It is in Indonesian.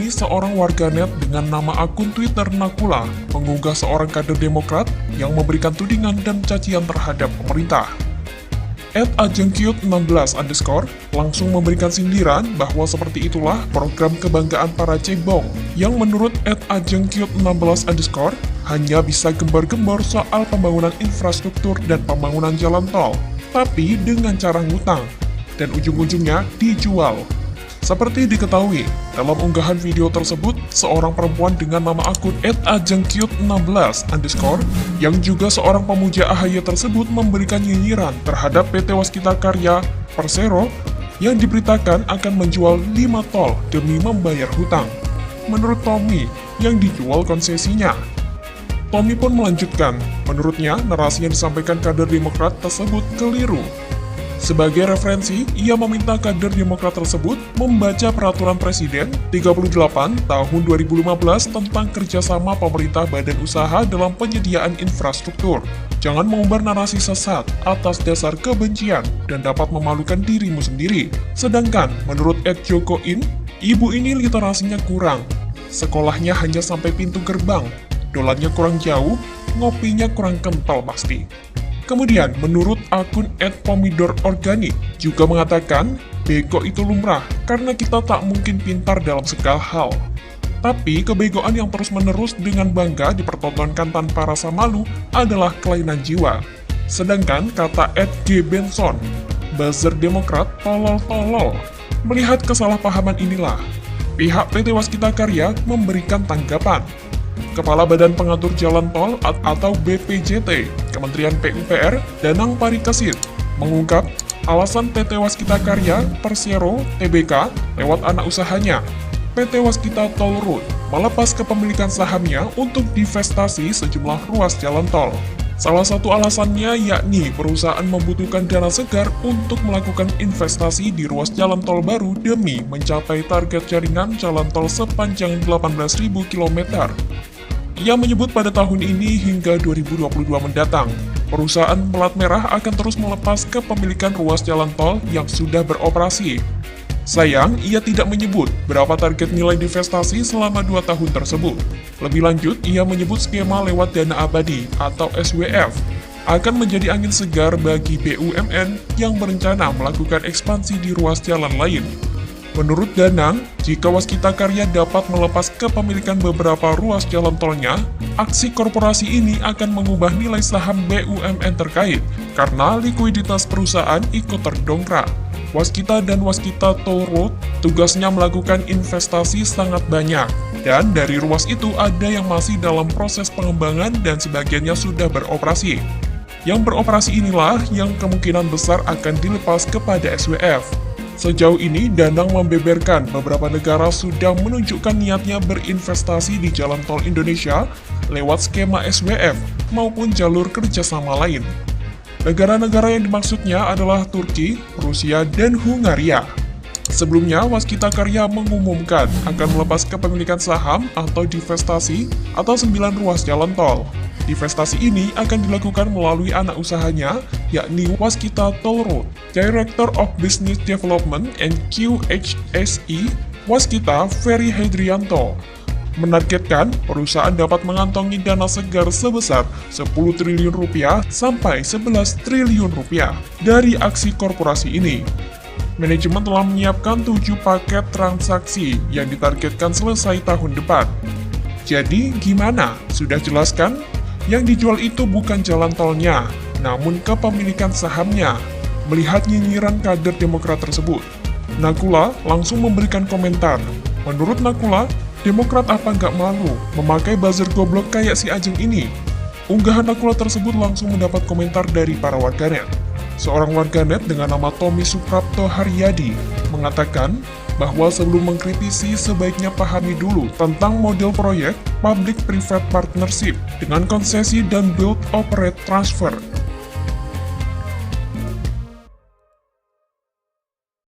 ini seorang warganet dengan nama akun Twitter Nakula mengunggah seorang kader Demokrat yang memberikan tudingan dan cacian terhadap pemerintah. @ajengkyut16_ langsung memberikan sindiran bahwa seperti itulah program kebanggaan para cebong yang menurut @ajengkyut16_ hanya bisa gembar-gembor soal pembangunan infrastruktur dan pembangunan jalan tol, tapi dengan cara ngutang, dan ujung-ujungnya dijual. Seperti diketahui, dalam unggahan video tersebut, seorang perempuan dengan nama akun @ajengkyut16_ yang juga seorang pemuja AHY tersebut memberikan nyinyiran terhadap PT Waskita Karya Persero yang diberitakan akan menjual 5 tol demi membayar hutang. Menurut Tommy, yang dijual konsesinya. Tommy pun melanjutkan, menurutnya narasi yang disampaikan kader Demokrat tersebut keliru. Sebagai referensi, ia meminta kader Demokrat tersebut membaca Peraturan Presiden 38 Tahun 2015 tentang kerjasama pemerintah badan usaha dalam penyediaan infrastruktur. Jangan mengumbar narasi sesat atas dasar kebencian dan dapat memalukan dirimu sendiri. Sedangkan, menurut @jokoin, ibu ini literasinya kurang. Sekolahnya hanya sampai pintu gerbang, dolarnya kurang jauh, ngopinya kurang kental pasti. Kemudian, menurut akun @pomidororganik juga mengatakan, bego itu lumrah karena kita tak mungkin pintar dalam segala hal. Tapi, kebegoan yang terus-menerus dengan bangga dipertontonkan tanpa rasa malu adalah kelainan jiwa. Sedangkan, kata @gbenson, buzzer Demokrat tolol-tolol. Melihat kesalahpahaman inilah, pihak PT Waskita Karya memberikan tanggapan. Kepala Badan Pengatur Jalan Tol atau BPJT, Kementerian PUPR, Danang Parikesit, mengungkap alasan PT Waskita Karya Persero Tbk lewat anak usahanya, PT Waskita Toll Road, melepas kepemilikan sahamnya untuk divestasi sejumlah ruas jalan tol. Salah satu alasannya yakni perusahaan membutuhkan dana segar untuk melakukan investasi di ruas jalan tol baru demi mencapai target jaringan jalan tol sepanjang 18.000 km. Ia menyebut pada tahun ini hingga 2022 mendatang, perusahaan pelat merah akan terus melepas kepemilikan ruas jalan tol yang sudah beroperasi. Sayang, ia tidak menyebut berapa target nilai divestasi selama 2 tahun tersebut. Lebih lanjut, ia menyebut skema lewat dana abadi atau SWF akan menjadi angin segar bagi BUMN yang berencana melakukan ekspansi di ruas jalan lain. Menurut Danang, jika Waskita Karya dapat melepas kepemilikan beberapa ruas jalan tolnya, aksi korporasi ini akan mengubah nilai saham BUMN terkait, karena likuiditas perusahaan ikut terdongkrak. Waskita dan Waskita Toll Road tugasnya melakukan investasi sangat banyak, dan dari ruas itu ada yang masih dalam proses pengembangan dan sebagiannya sudah beroperasi. Yang beroperasi inilah yang kemungkinan besar akan dilepas kepada SWF. Sejauh ini, Danang membeberkan beberapa negara sudah menunjukkan niatnya berinvestasi di jalan tol Indonesia lewat skema SWF maupun jalur kerjasama lain. Negara-negara yang dimaksudnya adalah Turki, Rusia, dan Hungaria. Sebelumnya, Waskita Karya mengumumkan akan melepas kepemilikan saham atau divestasi atau 9 ruas jalan tol. Divestasi ini akan dilakukan melalui anak usahanya, yakni Waskita Toll Road. Director of Business Development and QHSE, Waskita Ferry Hedrianto, menargetkan perusahaan dapat mengantongi dana segar sebesar 10 triliun rupiah sampai 11 triliun rupiah dari aksi korporasi ini. Manajemen telah menyiapkan 7 paket transaksi yang ditargetkan selesai tahun depan. Jadi, gimana? Sudah jelas kan? Yang dijual itu bukan jalan tolnya, namun kepemilikan sahamnya. Melihat nyinyiran kader Demokrat tersebut, Nakula langsung memberikan komentar. Menurut Nakula, Demokrat apa nggak malu memakai buzzer goblok kayak si Ajeng ini? Unggahan Nakula tersebut langsung mendapat komentar dari para warganet. Seorang warganet dengan nama Tommy Suprapto Haryadi mengatakan bahwa sebelum mengkritisi sebaiknya pahami dulu tentang model proyek Public-Private Partnership dengan konsesi dan Build, Operate, Transfer